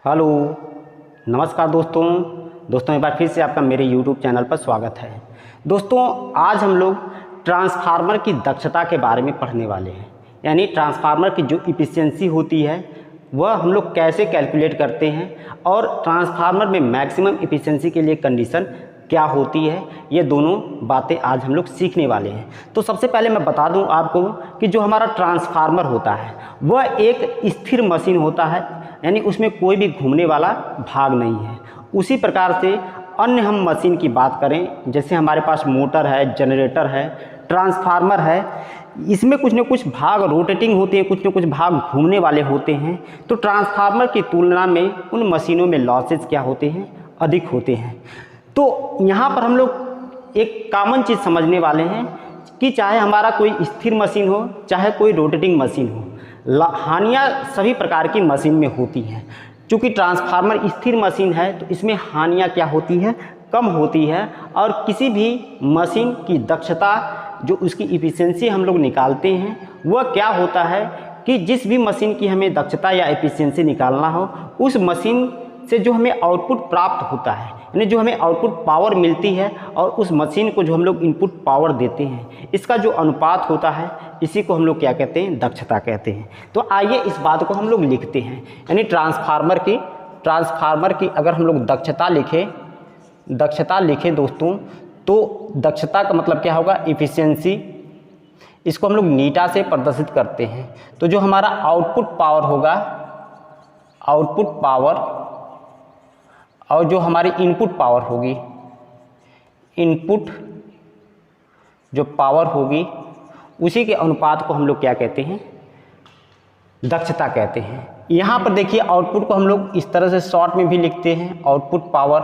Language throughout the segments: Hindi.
हेलो, नमस्कार दोस्तों एक बार फिर से आपका मेरे YouTube चैनल पर स्वागत है। दोस्तों, आज हम लोग ट्रांसफार्मर की दक्षता के बारे में पढ़ने वाले हैं। यानी ट्रांसफार्मर की जो इफ़िशियंसी होती है वह हम लोग कैसे कैलकुलेट करते हैं और ट्रांसफार्मर में मैक्सिमम इफ़िशियंसी के लिए कंडीशन क्या होती है, ये दोनों बातें आज हम लोग सीखने वाले हैं। तो सबसे पहले मैं बता दूं आपको कि जो हमारा ट्रांसफार्मर होता है वह एक स्थिर मशीन होता है, यानी उसमें कोई भी घूमने वाला भाग नहीं है। उसी प्रकार से अन्य हम मशीन की बात करें, जैसे हमारे पास मोटर है, जनरेटर है, ट्रांसफार्मर है, इसमें कुछ न कुछ भाग रोटेटिंग होते हैं, कुछ न कुछ भाग घूमने वाले होते हैं। तो ट्रांसफार्मर की तुलना में उन मशीनों में लॉसेज क्या होते हैं, अधिक होते हैं। तो यहाँ पर हम लोग एक कॉमन चीज़ समझने वाले हैं कि चाहे हमारा कोई स्थिर मशीन हो, चाहे कोई रोटेटिंग मशीन हो, हानियाँ सभी प्रकार की मशीन में होती हैं। चूँकि ट्रांसफार्मर स्थिर मशीन है तो इसमें हानियाँ क्या होती है, कम होती है। और किसी भी मशीन की दक्षता, जो उसकी इफ़िशियंसी हम लोग निकालते हैं, वह क्या होता है कि जिस भी मशीन की हमें दक्षता या इफ़िशियंसी निकालना हो, उस मशीन से जो हमें आउटपुट प्राप्त होता है, यानी जो हमें आउटपुट पावर मिलती है और उस मशीन को जो हम लोग इनपुट पावर देते हैं, इसका जो अनुपात होता है, इसी को हम लोग क्या कहते हैं, दक्षता कहते हैं। तो आइए इस बात को हम लोग लिखते हैं। यानी ट्रांसफार्मर की अगर हम लोग दक्षता लिखें दोस्तों, तो दक्षता का मतलब क्या होगा, इफ़िशियंसी। इसको हम लोग नीटा से प्रदर्शित करते हैं। तो जो हमारा आउटपुट पावर होगा, आउटपुट पावर, और जो हमारी इनपुट पावर होगी, इनपुट जो पावर होगी, उसी के अनुपात को हम लोग क्या कहते हैं, दक्षता कहते हैं। यहाँ पर देखिए, आउटपुट को हम लोग इस तरह से शॉर्ट में भी लिखते हैं, आउटपुट पावर,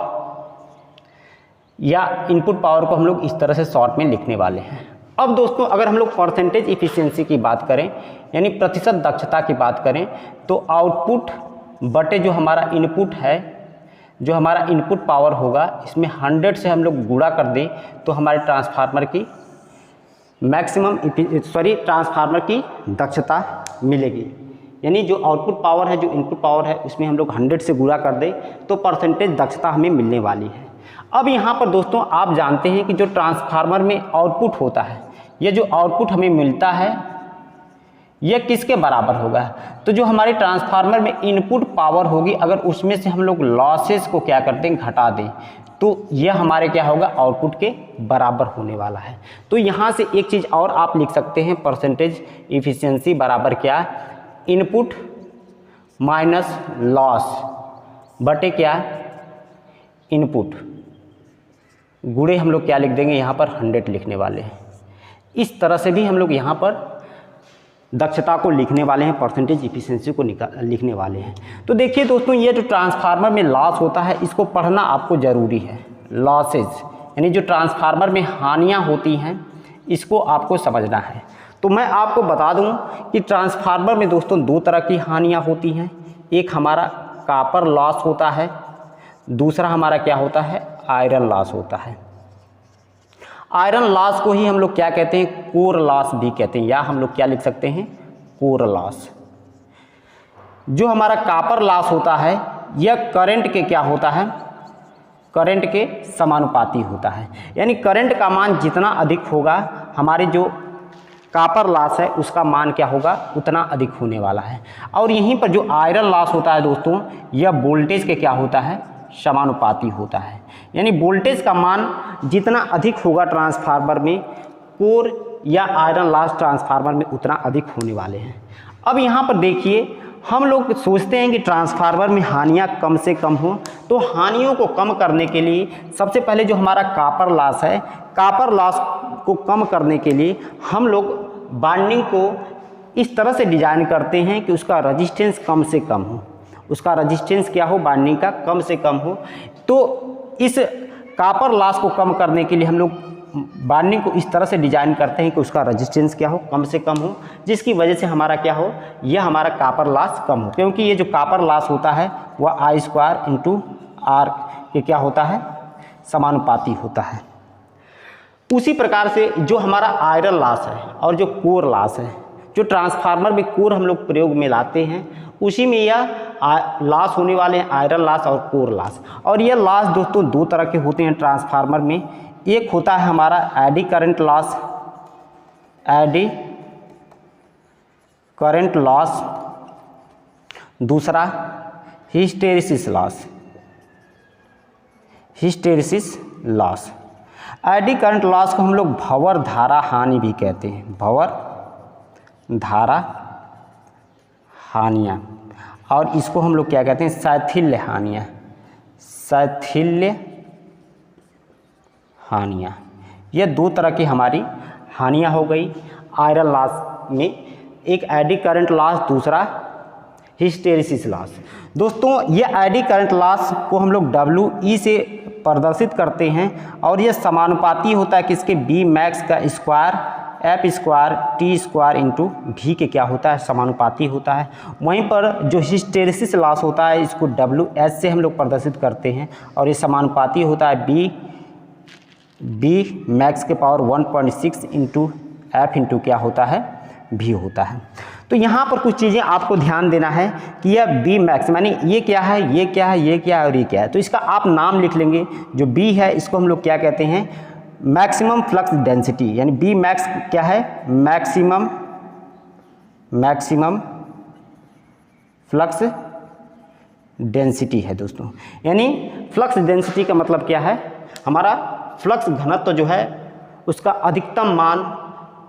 या इनपुट पावर को हम लोग इस तरह से शॉर्ट में लिखने वाले हैं। अब दोस्तों, अगर हम लोग परसेंटेज इफ़िशियंसी की बात करें, यानी प्रतिशत दक्षता की बात करें, तो आउटपुट बटे जो हमारा इनपुट है, जो हमारा इनपुट पावर होगा, इसमें 100 से हम लोग गुणा कर दें तो हमारे ट्रांसफार्मर की ट्रांसफार्मर की दक्षता मिलेगी। यानी जो आउटपुट पावर है, जो इनपुट पावर है, उसमें हम लोग 100 से गुणा कर दें तो परसेंटेज दक्षता हमें मिलने वाली है। अब यहाँ पर दोस्तों, आप जानते हैं कि जो ट्रांसफार्मर में आउटपुट होता है, ये जो आउटपुट हमें मिलता है, यह किसके बराबर होगा, तो जो हमारे ट्रांसफार्मर में इनपुट पावर होगी, अगर उसमें से हम लोग लॉसेस को क्या करते हैं, घटा दें, तो यह हमारे क्या होगा, आउटपुट के बराबर होने वाला है। तो यहाँ से एक चीज़ और आप लिख सकते हैं, परसेंटेज इफ़िशियंसी बराबर क्या, इनपुट माइनस लॉस बटे क्या, इनपुट, गुणे हम लोग क्या लिख देंगे, यहाँ पर 100 लिखने वाले हैं। इस तरह से भी हम लोग यहाँ पर दक्षता को लिखने वाले हैं, परसेंटेज इफ़िशियंसी को लिखने वाले हैं। तो देखिए दोस्तों, ये जो ट्रांसफार्मर में लॉस होता है, इसको पढ़ना आपको ज़रूरी है। लॉसेज यानी जो ट्रांसफार्मर में हानियाँ होती हैं, इसको आपको समझना है। तो मैं आपको बता दूं कि ट्रांसफार्मर में दोस्तों 2 तरह की हानियाँ होती हैं। एक हमारा कॉपर लॉस होता है, दूसरा हमारा क्या होता है, आयरन लॉस होता है। आयरन लॉस को ही हम लोग क्या कहते हैं, कोर लॉस भी कहते हैं, या हम लोग क्या लिख सकते हैं, कोर लॉस। जो हमारा कॉपर लॉस होता है, यह करंट के क्या होता है, करंट के समानुपाती होता है। यानी करंट का मान जितना अधिक होगा, हमारे जो कॉपर लॉस है उसका मान क्या होगा, उतना अधिक होने वाला है। और यहीं पर जो आयरन लॉस होता है दोस्तों, यह वोल्टेज के क्या होता है, समानुपाती होता है। यानी वोल्टेज का मान जितना अधिक होगा ट्रांसफार्मर में, कोर या आयरन लॉस ट्रांसफार्मर में उतना अधिक होने वाले हैं। अब यहाँ पर देखिए, हम लोग सोचते हैं कि ट्रांसफार्मर में हानियाँ कम से कम हो, तो हानियों को कम करने के लिए सबसे पहले जो हमारा कॉपर लॉस है, कॉपर लॉस को कम करने के लिए हम लोग बाइंडिंग को इस तरह से डिजाइन करते हैं कि उसका रेजिस्टेंस कम से कम हो, उसका रेजिस्टेंस क्या हो, बाइंडिंग का कम से कम हो। तो इस कॉपर लॉस को कम करने के लिए हम लोग बाइंडिंग को इस तरह से डिजाइन करते हैं कि उसका रेजिस्टेंस क्या हो, कम से कम हो, जिसकी वजह से हमारा क्या हो, यह हमारा कॉपर लॉस कम हो। क्योंकि ये जो कॉपर लॉस होता है वह I² × R के क्या होता है, समानुपाती होता है। उसी प्रकार से जो हमारा आयरन लॉस है और जो कोर लॉस है, जो ट्रांसफार्मर में कोर हम लोग प्रयोग में लाते हैं उसी में यह लॉस होने वाले हैं, आयरन लॉस और कोर लॉस। और ये लॉस दोस्तों दो तरह के होते हैं ट्रांसफार्मर में। एक होता है हमारा eddy current loss, eddy current loss, दूसरा hysteresis loss, hysteresis loss. Eddy current loss को हम लोग भंवर धारा हानि भी कहते हैं, भंवर धारा हानियाँ, और इसको हम लोग क्या कहते हैं, शैथिल्य हानियाँ, शैथिल्य हानियाँ। ये दो तरह की हमारी हानियाँ हो गई आयरन लॉस में, एक एडी करंट लॉस, दूसरा हिस्टेरिसिस लॉस। दोस्तों ये एडी करंट लॉस को हम लोग WE से प्रदर्शित करते हैं और ये समानुपाती होता है किसके, बी मैक्स का square F square T square into भी के क्या होता है, समानुपाती होता है। वहीं पर जो हिस्टेरिसिस लॉस होता है इसको WH से हम लोग प्रदर्शित करते हैं और ये समानुपाती होता है बी मैक्स के पावर 1.6 इंटू एफ इंटू क्या होता है, भी होता है। तो यहाँ पर कुछ चीज़ें आपको ध्यान देना है कि यह बी मैक्स मानी ये क्या है, ये क्या है, ये क्या है और ये क्या है। तो इसका आप नाम लिख लेंगे। जो बी है इसको हम लोग क्या कहते हैं, मैक्सिमम फ्लक्स डेंसिटी, यानी बी मैक्स क्या है, मैक्सिमम फ्लक्स डेंसिटी है दोस्तों। यानी फ्लक्स डेंसिटी का मतलब क्या है, हमारा फ्लक्स घनत्व जो है उसका अधिकतम मान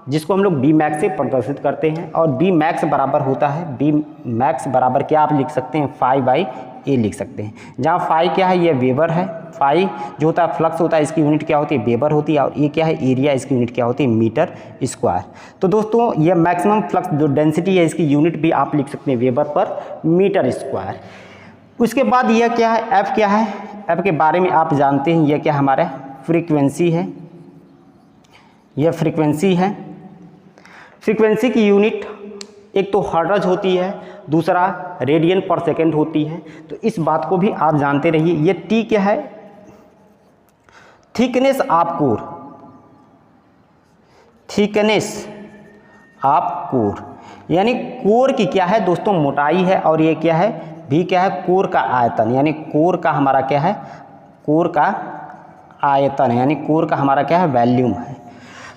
जिसको हम लोग बी मैक्स से प्रदर्शित करते हैं। और बी मैक्स बराबर होता है, बी मैक्स बराबर क्या आप लिख सकते हैं, φ/a लिख सकते हैं। जहाँ फाई क्या है, ये वेबर है, फाई जो होता है फ्लक्स होता है इसकी यूनिट क्या होती है, वेबर होती है, और ये क्या है, एरिया, इसकी यूनिट क्या होती है, मीटर स्क्वायर। तो दोस्तों ये मैक्सिमम फ्लक्स जो डेंसिटी है इसकी यूनिट भी आप लिख सकते हैं वेबर पर मीटर स्क्वायर। उसके बाद यह क्या है, एफ क्या है, एफ के बारे में आप जानते हैं, यह क्या हमारा फ्रीक्वेंसी है, यह फ्रीक्वेंसी है। फ्रीक्वेंसी की यूनिट एक तो हर्ट्ज होती है, दूसरा रेडियन पर सेकेंड होती है। तो इस बात को भी आप जानते रहिए। ये टी क्या है, thickness of core, thickness of core, यानी कोर की क्या है दोस्तों मोटाई है, और ये क्या है, भी क्या है, कोर का आयतन, यानी कोर का हमारा क्या है, कोर का आयतन है, यानी कोर का हमारा क्या है, वॉल्यूम है।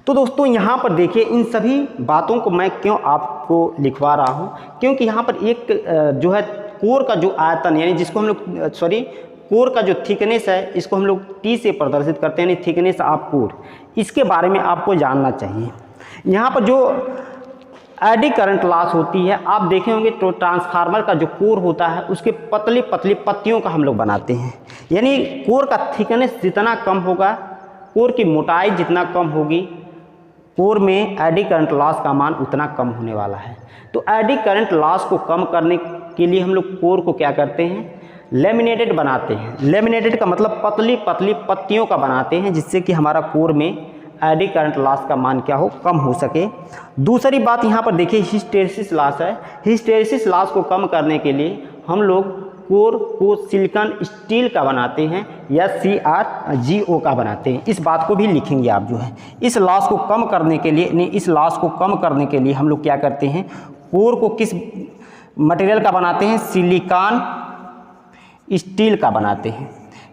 तो दोस्तों यहाँ पर देखिए इन सभी बातों को मैं क्यों आपको लिखवा रहा हूँ, क्योंकि यहाँ पर एक जो है कोर का जो आयतन, यानी जिसको हम लोग कोर का जो थिकनेस है इसको हम लोग टी से प्रदर्शित करते हैं, यानी थिकनेस ऑफ कोर, इसके बारे में आपको जानना चाहिए। यहाँ पर जो एडी करंट लॉस होती है, आप देखे होंगे तो ट्रांसफार्मर का जो कोर होता है उसके पतली पतली पत्तियों का हम लोग बनाते हैं। यानी कोर का थिकनेस जितना कम होगा, कोर की मोटाई जितना कम होगी, कोर में एडी करंट लॉस का मान उतना कम होने वाला है। तो एडी करंट लॉस को कम करने के लिए हम लोग कोर को क्या करते हैं, लेमिनेटेड बनाते हैं। लेमिनेटेड का मतलब पतली पतली पत्तियों का बनाते हैं, जिससे कि हमारा कोर में एडी करंट लॉस का मान क्या हो, कम हो सके। दूसरी बात यहाँ पर देखिए हिस्टेरिसिस लॉस है। हिस्टेरिसिस लॉस को कम करने के लिए हम लोग कोर को सिलिकॉन स्टील का बनाते हैं या CrGO का बनाते हैं। इस बात को भी लिखेंगे आप जो है। इस लॉस को कम करने के लिए, नहीं इस लॉस को कम करने के लिए हम लोग क्या करते हैं, कोर को किस मटेरियल का बनाते हैं, सिलिकॉन स्टील का बनाते हैं,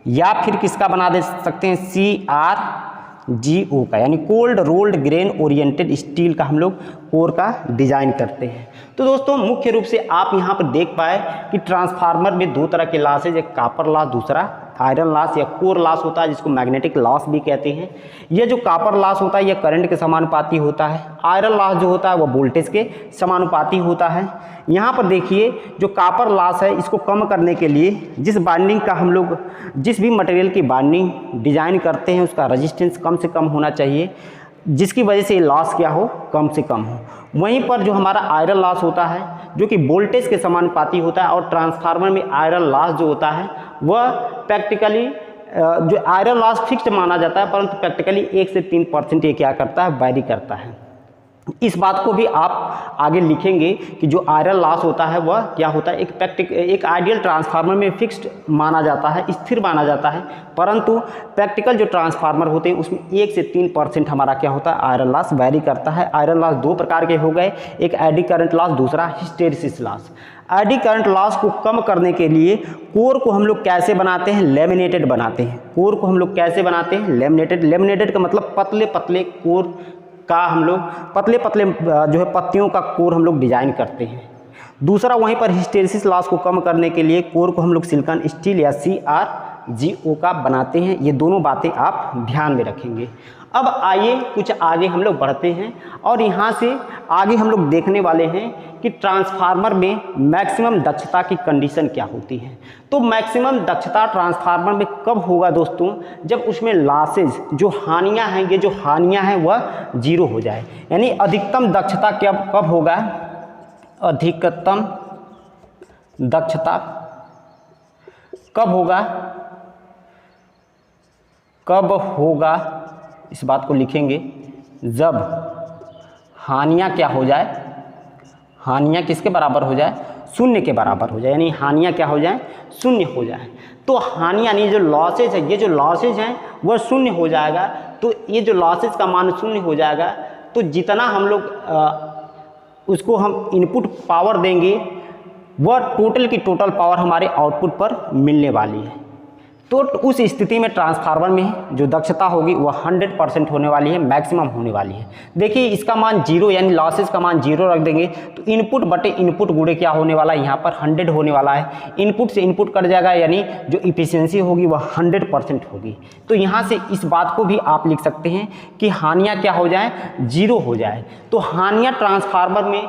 या फिर किसका बना दे सकते हैं, CrGO का, यानी cold rolled grain oriented steel का हम लोग कोर का डिजाइन करते हैं। तो दोस्तों मुख्य रूप से आप यहाँ पर देख पाए कि ट्रांसफार्मर में दो तरह के लॉस है, एक कॉपर लॉस, दूसरा आयरन लॉस या कोर लॉस होता है, जिसको मैग्नेटिक लॉस भी कहते हैं। यह जो कॉपर लॉस होता है यह करंट के समानुपाती होता है। आयरन लॉस जो होता है वह वोल्टेज के समानुपाती होता है। यहाँ पर देखिए जो कॉपर लॉस है इसको कम करने के लिए जिस बाइंडिंग का हम लोग, जिस भी मटेरियल की बाइंडिंग डिजाइन करते हैं उसका रेजिस्टेंस कम से कम होना चाहिए, जिसकी वजह से लॉस क्या हो, कम से कम हो। वहीं पर जो हमारा आयरन लॉस होता है जो कि वोल्टेज के समानुपाती होता है, और ट्रांसफार्मर में आयरन लॉस जो होता है वह प्रैक्टिकली जो आयरन लॉस फिक्स्ड माना जाता है, परंतु प्रैक्टिकली 1 से 3% ये क्या करता है, वैरी करता है। इस बात को भी आप आगे लिखेंगे कि जो आयरन लॉस होता है वह क्या होता है, एक आइडियल ट्रांसफार्मर में फिक्स्ड माना जाता है, स्थिर माना जाता है, परंतु प्रैक्टिकल जो ट्रांसफार्मर होते हैं उसमें 1 से 3% हमारा क्या होता है, आयरन लॉस वेरी करता है। आयरन लॉस 2 प्रकार के हो गए, एक एडी करंट लॉस, दूसरा hysteresis loss. Eddy current loss को कम करने के लिए कोर को हम लोग कैसे बनाते हैं, लेमिनेटेड बनाते हैं। कोर को हम लोग कैसे बनाते हैं, लेमिनेटेड। लेमिनेटेड का मतलब पतले पतले कोर का हम लोग पतले पतले जो है पत्तियों का कोर हम लोग डिजाइन करते हैं। दूसरा वहीं पर हिस्टेरिसिस लॉस को कम करने के लिए कोर को हम लोग सिलिकॉन स्टील या CRGO का बनाते हैं। ये दोनों बातें आप ध्यान में रखेंगे। अब आइए कुछ आगे हम लोग बढ़ते हैं और यहाँ से आगे हम लोग देखने वाले हैं कि ट्रांसफार्मर में मैक्सिमम दक्षता की कंडीशन क्या होती है। तो मैक्सिमम दक्षता ट्रांसफार्मर में कब होगा दोस्तों, जब उसमें लॉसेज जो हानियां हैं, ये जो हानियां हैं वह 0 हो जाए। यानी अधिकतम दक्षता कब होगा, अधिकतम दक्षता कब होगा, इस बात को लिखेंगे, जब हानियां क्या हो जाए, हानियां किसके बराबर हो जाए, 0 के बराबर हो जाए। यानी हानियां क्या हो जाए, 0 हो जाए। तो हानियां यानी जो लॉसेज है, ये जो लॉसेज हैं वह 0 हो जाएगा। तो ये जो लॉसेज का मान 0 हो जाएगा, तो जितना हम लोग उसको हम इनपुट पावर देंगे वह टोटल की टोटल पावर हमारे आउटपुट पर मिलने वाली है। तो उस स्थिति में ट्रांसफार्मर में जो दक्षता होगी वह 100% होने वाली है, मैक्सिमम होने वाली है। देखिए इसका मान 0 यानी लॉसेस का मान 0 रख देंगे तो इनपुट बटे इनपुट गुणे क्या होने वाला है, यहाँ पर 100 होने वाला है। इनपुट से इनपुट कट जाएगा यानी जो इफिशियंसी होगी वह 100% होगी। तो यहाँ से इस बात को भी आप लिख सकते हैं कि हानियाँ क्या हो जाए, 0 हो जाए। तो हानियाँ ट्रांसफार्मर में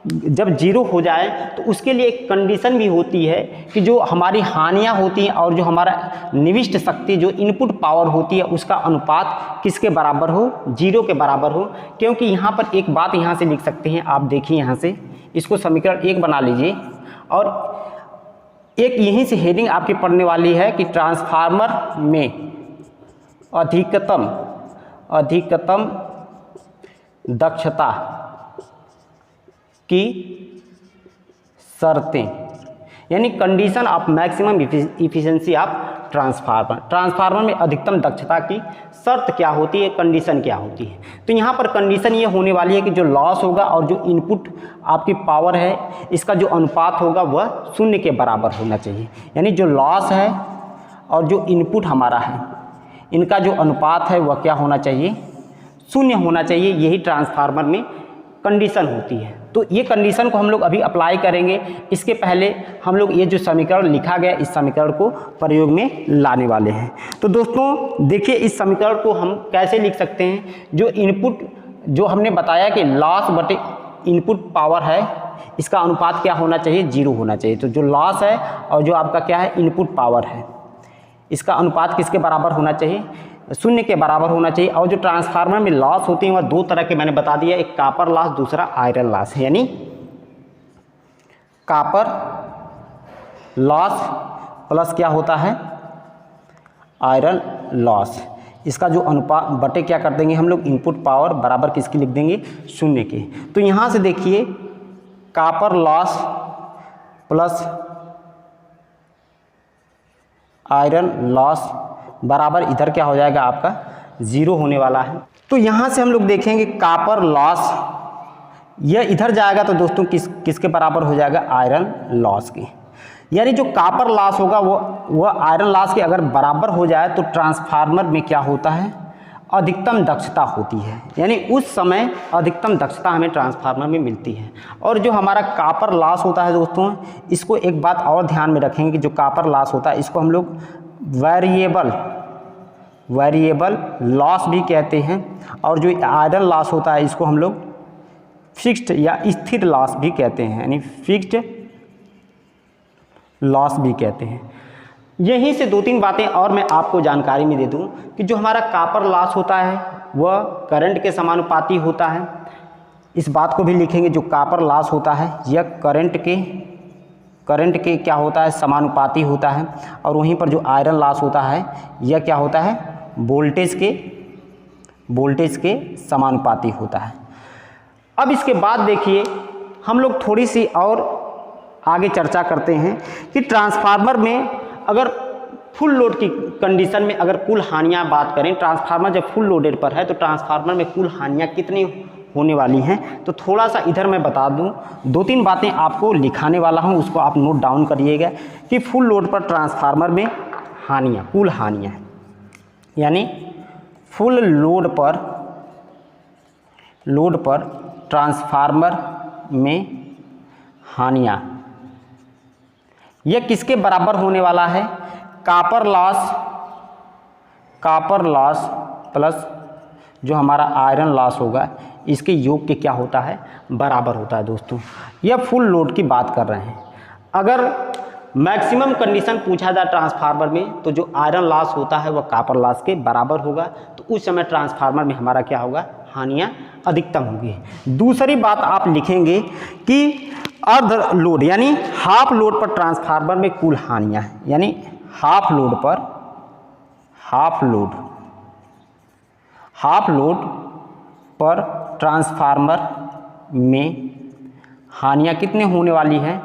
जब 0 हो जाए तो उसके लिए एक कंडीशन भी होती है कि जो हमारी हानियां होती हैं और जो हमारा निविष्ट शक्ति जो इनपुट पावर होती है उसका अनुपात किसके बराबर हो, 0 के बराबर हो। क्योंकि यहाँ पर एक बात यहाँ से लिख सकते हैं, आप देखिए यहाँ से इसको समीकरण 1 बना लीजिए और एक यहीं से हेडिंग आपकी पढ़ने वाली है कि ट्रांसफार्मर में अधिकतम दक्षता की शर्तें, यानी condition of maximum efficiency of transformer में अधिकतम दक्षता की शर्त क्या होती है, कंडीशन क्या होती है। तो यहाँ पर कंडीशन ये होने वाली है कि जो लॉस होगा और जो इनपुट आपकी पावर है इसका जो अनुपात होगा वह 0 के बराबर होना चाहिए। यानी जो लॉस है और जो इनपुट हमारा है इनका जो अनुपात है वह क्या होना चाहिए, 0 होना चाहिए। यही ट्रांसफार्मर में कंडीशन होती है। तो ये कंडीशन को हम लोग अभी अप्लाई करेंगे। इसके पहले हम लोग ये जो समीकरण लिखा गया इस समीकरण को प्रयोग में लाने वाले हैं। तो दोस्तों देखिए इस समीकरण को हम कैसे लिख सकते हैं। जो इनपुट जो हमने बताया कि लॉस बटे इनपुट पावर है इसका अनुपात क्या होना चाहिए, 0 होना चाहिए। तो जो लॉस है और जो आपका क्या है इनपुट पावर है इसका अनुपात किसके बराबर होना चाहिए, 0 के बराबर होना चाहिए। और जो ट्रांसफार्मर में लॉस होती हैं वह 2 तरह के मैंने बता दिया, एक कॉपर लॉस दूसरा आयरन लॉस है। यानी कॉपर लॉस प्लस क्या होता है आयरन लॉस, इसका जो अनुपात बटे क्या कर देंगे हम लोग इनपुट पावर बराबर किसकी लिख देंगे, 0 के। तो यहाँ से देखिए copper loss plus iron loss बराबर इधर क्या हो जाएगा आपका 0 होने वाला है। तो यहाँ से हम लोग देखेंगे कॉपर लॉस यह इधर जाएगा तो दोस्तों किसके बराबर हो जाएगा, आयरन लॉस के। यानी जो कॉपर लॉस होगा वह आयरन लॉस के अगर बराबर हो जाए तो ट्रांसफार्मर में क्या होता है, अधिकतम दक्षता होती है। यानी उस समय अधिकतम दक्षता हमें ट्रांसफार्मर में मिलती है। और जो हमारा कॉपर लॉस होता है दोस्तों, इसको एक बात और ध्यान में रखेंगे कि जो कॉपर लॉस होता है इसको हम लोग वेरिएबल लॉस भी कहते हैं। और जो आयरन लॉस होता है इसको हम लोग फिक्स्ड या स्थिर लॉस भी कहते हैं, यानी फिक्स्ड लॉस भी कहते हैं। यहीं से 2-3 बातें और मैं आपको जानकारी में दे दूं कि जो हमारा कॉपर लॉस होता है वह करंट के समानुपाती होता है। इस बात को भी लिखेंगे, जो कॉपर लॉस होता है यह करंट के क्या होता है, समानुपाती होता है। और वहीं पर जो आयरन लॉस होता है यह क्या होता है, वोल्टेज के समानुपाती होता है। अब इसके बाद देखिए हम लोग थोड़ी सी और आगे चर्चा करते हैं कि ट्रांसफार्मर में अगर फुल लोड की कंडीशन में अगर कुल हानियाँ बात करें, ट्रांसफार्मर जब फुल लोडेड पर है तो ट्रांसफार्मर में कुल हानियाँ कितनी होने वाली हैं। तो थोड़ा सा इधर मैं बता दूं, 2-3 बातें आपको लिखाने वाला हूं, उसको आप नोट डाउन करिएगा कि फुल लोड पर ट्रांसफार्मर में हानियाँ, कुल हानियाँ, यानी फुल लोड पर ट्रांसफार्मर में हानियाँ यह किसके बराबर होने वाला है? कॉपर लॉस प्लस जो हमारा आयरन लॉस होगा इसके योग के क्या होता है? बराबर होता है दोस्तों। यह फुल लोड की बात कर रहे हैं। अगर मैक्सिमम कंडीशन पूछा जाए ट्रांसफार्मर में तो जो आयरन लॉस होता है वह कॉपर लॉस के बराबर होगा, तो उस समय ट्रांसफार्मर में हमारा क्या होगा? हानियाँ अधिकतम होगी। दूसरी बात आप लिखेंगे कि अर्ध लोड यानी हाफ लोड पर ट्रांसफार्मर में कुल हानियाँ, यानी हाफ लोड पर ट्रांसफार्मर में हानियाँ कितने होने वाली हैं?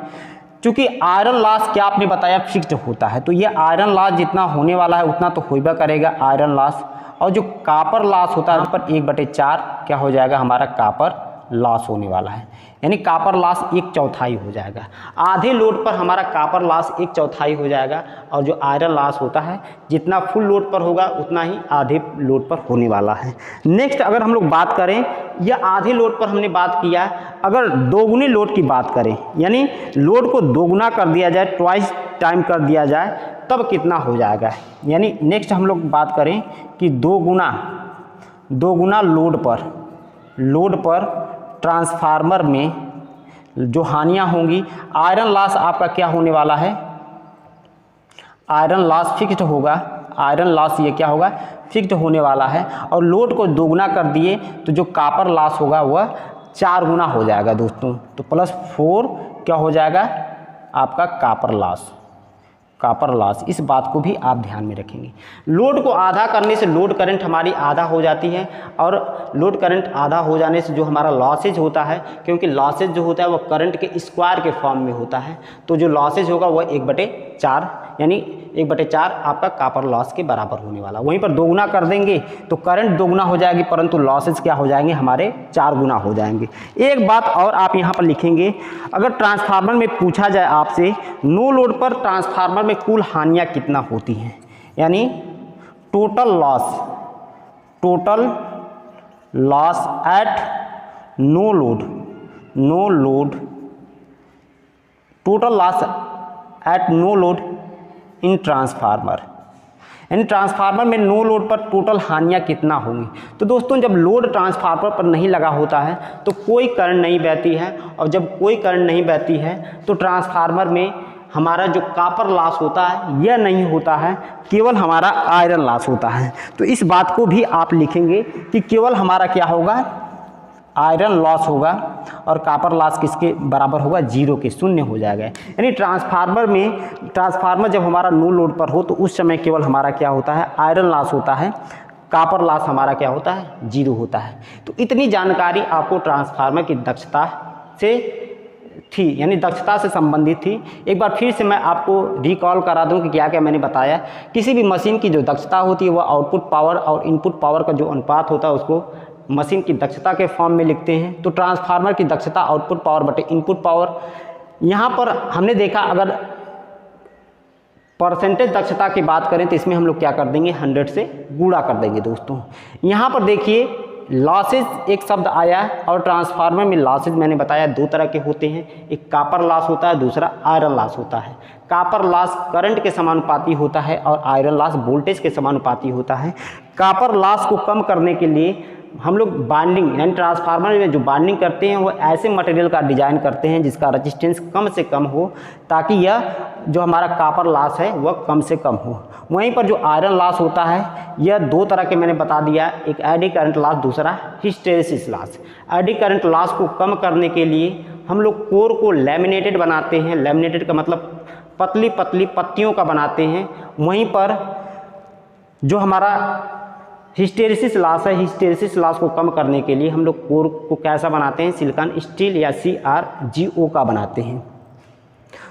चूँकि आयरन लॉस क्या आपने बताया फिक्स्ड होता है, तो ये आयरन लॉस जितना होने वाला है उतना तो होगा करेगा आयरन लॉस, और जो कॉपर लॉस होता है उस पर 1/4 क्या हो जाएगा? हमारा कॉपर लॉस होने वाला है, यानी कॉपर लॉस 1/4 हो जाएगा। आधे लोड पर हमारा कॉपर लॉस 1/4 हो जाएगा, और जो आयरन लॉस होता है जितना फुल लोड पर होगा उतना ही आधे लोड पर होने वाला है। नेक्स्ट अगर हम लोग बात करें, यह आधे लोड पर हमने बात किया, अगर दोगुनी लोड की बात करें यानी लोड को दोगुना कर दिया जाए, ट्वाइस टाइम कर दिया जाए, तब कितना हो जाएगा? यानी नेक्स्ट हम लोग बात करें कि दोगुना लोड पर ट्रांसफार्मर में जो हानियाँ होंगी, आयरन लॉस आपका क्या होने वाला है? आयरन लॉस फिक्स्ड होगा, आयरन लॉस ये क्या होगा? फिक्स्ड होने वाला है, और लोड को दोगुना कर दिए तो जो कॉपर लॉस होगा वह 4 गुना हो जाएगा दोस्तों, तो +4 क्या हो जाएगा? आपका कॉपर लॉस। इस बात को भी आप ध्यान में रखेंगे। लोड को आधा करने से लोड करंट हमारी आधा हो जाती है, और लोड करंट आधा हो जाने से जो हमारा लॉसेज होता है, क्योंकि लॉसेज जो होता है वह करंट के स्क्वायर के फॉर्म में होता है, तो जो लॉसेज होगा वह 1/4 यानी 1/4 आपका कॉपर लॉस के बराबर होने वाला। वहीं पर दोगुना कर देंगे तो करंट दोगुना हो जाएगी, परंतु लॉसेज क्या हो जाएंगे? हमारे 4 गुना हो जाएंगे। एक बात और आप यहाँ पर लिखेंगे, अगर ट्रांसफार्मर में पूछा जाए आपसे नो लोड पर ट्रांसफार्मर में कुल हानियाँ कितना होती हैं, यानी total loss at no load total loss at no load in transformer, यानी ट्रांसफार्मर में नो लोड पर टोटल हानियाँ कितना होंगी। तो दोस्तों जब लोड ट्रांसफार्मर पर नहीं लगा होता है तो कोई करंट नहीं बहती है, और जब कोई करंट नहीं बहती है तो ट्रांसफार्मर में हमारा जो कॉपर लॉस होता है यह नहीं होता है, केवल हमारा आयरन लॉस होता है। तो इस बात को भी आप लिखेंगे कि केवल हमारा क्या होगा? आयरन लॉस होगा, और कॉपर लॉस किसके बराबर होगा? 0 के, 0 हो जाएगा। यानी ट्रांसफार्मर जब हमारा नो लोड पर हो तो उस समय केवल हमारा क्या होता है? आयरन लॉस होता है, कॉपर लॉस हमारा क्या होता है? 0 होता है। तो इतनी जानकारी आपको ट्रांसफार्मर की दक्षता से थी, यानी दक्षता से संबंधित थी। एक बार फिर से मैं आपको रिकॉल करा दूं कि क्या क्या मैंने बताया। किसी भी मशीन की जो दक्षता होती है वह आउटपुट पावर और इनपुट पावर का जो अनुपात होता है उसको मशीन की दक्षता के फॉर्म में लिखते हैं। तो ट्रांसफार्मर की दक्षता आउटपुट पावर बटे इनपुट पावर। यहाँ पर हमने देखा अगर परसेंटेज दक्षता की बात करें तो इसमें हम लोग क्या कर देंगे? 100 से गुणा कर देंगे दोस्तों। यहाँ पर देखिए लॉसेज एक शब्द आया, और ट्रांसफार्मर में लॉसेज मैंने बताया 2 तरह के होते हैं, एक कॉपर लॉस होता है, दूसरा आयरन लॉस होता है। कॉपर लॉस करंट के समानुपाती होता है और आयरन लॉस वोल्टेज के समानुपाती होता है। कॉपर लॉस को कम करने के लिए हम लोग बाइंडिंग यानी ट्रांसफार्मर में जो बाइंडिंग करते हैं वो ऐसे मटेरियल का डिज़ाइन करते हैं जिसका रेजिस्टेंस कम से कम हो, ताकि यह जो हमारा कॉपर लॉस है वह कम से कम हो। वहीं पर जो आयरन लॉस होता है यह 2 तरह के मैंने बता दिया, एक एडी करंट लॉस, दूसरा hysteresis loss. Eddy current loss को कम करने के लिए हम लोग कोर को लैमिनेटेड बनाते हैं। लैमिनेटेड का मतलब पतली पतली पत्तियों का बनाते हैं। वहीं पर जो हमारा हिस्टेरिसिस लॉस है। हिस्टेरिसिस लॉस को कम करने के लिए हम लोग कोर को कैसा बनाते हैं, सिलिकॉन स्टील या CrGO का बनाते हैं।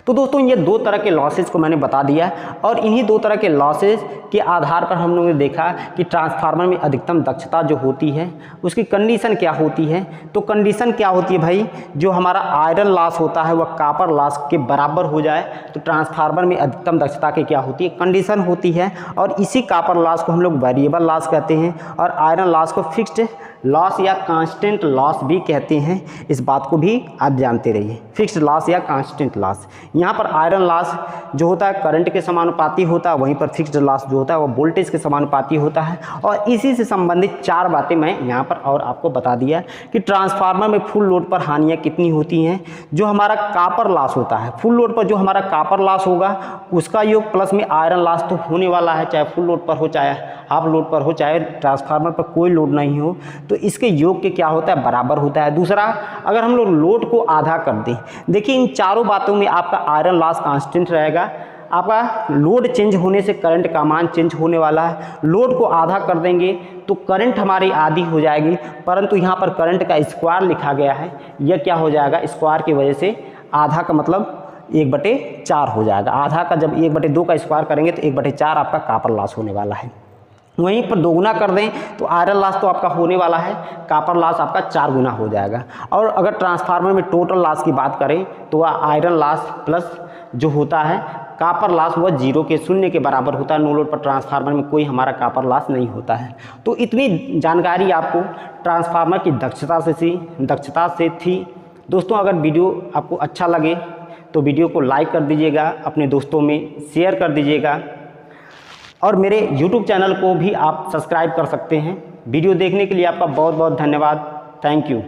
तो दोस्तों ये दो तरह के लॉसेज को मैंने बता दिया और इन्हीं दो तरह के लॉसेज के आधार पर हम लोगों ने देखा कि ट्रांसफार्मर में अधिकतम दक्षता जो होती है उसकी कंडीशन क्या होती है। तो कंडीशन क्या होती है भाई, जो हमारा आयरन लॉस होता है वह कॉपर लॉस के बराबर हो जाए तो ट्रांसफार्मर में अधिकतम दक्षता की क्या होती है, कंडीशन होती है। और इसी कॉपर लॉस को हम लोग वेरिएबल लॉस कहते हैं और आयरन लॉस को फिक्स्ड लॉस या कांस्टेंट लॉस भी कहते हैं। इस बात को भी आप जानते रहिए, फिक्स्ड लॉस या कांस्टेंट लॉस। यहाँ पर आयरन लॉस जो होता है करंट के समानुपाती होता है, वहीं पर फिक्स्ड लॉस जो होता है वो वोल्टेज के समानुपाती होता है। और इसी से संबंधित चार बातें मैं यहाँ पर और आपको बता दिया कि ट्रांसफार्मर में फुल लोड पर हानियाँ कितनी होती हैं। जो हमारा कॉपर लॉस होता है, फुल लोड पर जो हमारा कॉपर लॉस होगा उसका योग प्लस में आयरन लॉस तो होने वाला है, चाहे फुल लोड पर हो, चाहे हाफ लोड पर हो, चाहे ट्रांसफार्मर पर कोई लोड नहीं हो, तो इसके योग के क्या होता है, बराबर होता है। दूसरा, अगर हम लोग लोड को आधा कर दें, देखिए इन चारों बातों में आपका आयरन लॉस कांस्टेंट रहेगा। आपका लोड चेंज होने से करंट का मान चेंज होने वाला है। लोड को आधा कर देंगे तो करंट हमारी आधी हो जाएगी, परंतु यहाँ पर करंट का स्क्वायर लिखा गया है, यह क्या हो जाएगा, स्क्वायर की वजह से आधा का मतलब 1/4 हो जाएगा। आधा का जब 1/2 का स्क्वायर करेंगे तो 1/4 आपका कॉपर लॉस होने वाला है। वहीं पर दोगुना कर दें तो आयरन लॉस तो आपका होने वाला है, कॉपर लॉस आपका 4 गुना हो जाएगा। और अगर ट्रांसफार्मर में टोटल लॉस की बात करें तो वह आयरन लॉस प्लस जो होता है कॉपर लॉस वह 0 के शून्य के बराबर होता है। नो लोड पर ट्रांसफार्मर में कोई हमारा कॉपर लॉस नहीं होता है। तो इतनी जानकारी आपको ट्रांसफार्मर की दक्षता से थी। दोस्तों अगर वीडियो आपको अच्छा लगे तो वीडियो को लाइक कर दीजिएगा, अपने दोस्तों में शेयर कर दीजिएगा और मेरे YouTube चैनल को भी आप सब्सक्राइब कर सकते हैं। वीडियो देखने के लिए आपका बहुत बहुत धन्यवाद। Thank you.